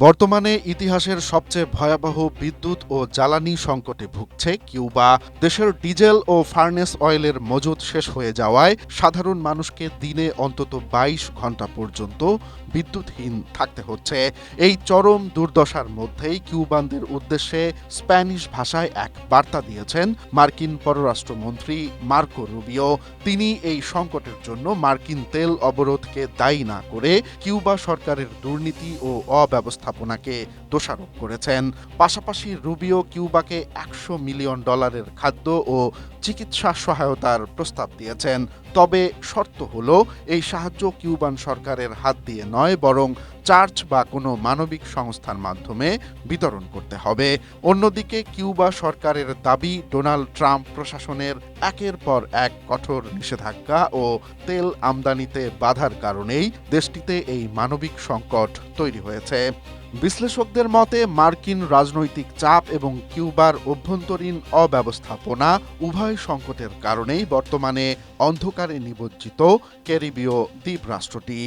বর্তমানে ইতিহাসের সবচেয়ে ভয়াবহ বিদ্যুৎ ও জ্বালানি সংকটে ভুগছে কিউবা। দেশের ডিজেল ও ফার্নেস অয়েলের মজুদ শেষ হয়ে যাওয়ায় সাধারণ মানুষকে দিনে অন্তত ২২ ঘন্টা পর্যন্ত বিদ্যুৎহীন থাকতে হচ্ছে। এই চরম দুর্দশার মধ্যেই কিউবানদের উদ্দেশ্যে স্প্যানিশ ভাষায় এক বার্তা দিয়েছেন মার্কিন পররাষ্ট্রমন্ত্রী মার্কো রুবিও। তিনি এই সংকটের জন্য মার্কিন তেল অবরোধকে দায়ী না করে কিউবা সরকারের দুর্নীতি ও অব্যবস্থাপনাকে দোষারোপ করেছেন। পাশাপাশি রুবিও কিউবাকে $১০০ মিলিয়ন খাদ্য ও চিকিৎসা সহায়তার প্রস্তাব দিয়েছেন। তবে শর্ত হলো এই সাহায্য কিউবান সরকারের হাত দিয়ে নয়, বরং চার্চ বা কোনো মানবিক সংস্থার মাধ্যমে বিতরণ করতে হবে। অন্যদিকে কিউবা সরকারের দাবি, ডোনাল্ড ট্রাম্প প্রশাসনের একের পর এক কঠোর নিষেধাজ্ঞা ও তেল আমদানিতে বাধার কারণেই দেশটিতে এই মানবিক সংকট তৈরি হয়েছে। বিশ্লেষকদের মতে মার্কিন রাজনৈতিক চাপ এবং কিউবার অভ্যন্তরীণ অব্যবস্থাপনা উভয় সংকটের কারণেই বর্তমানে অন্ধকারে নিমজ্জিত ক্যারিবীয় দ্বীপ রাষ্ট্রটি।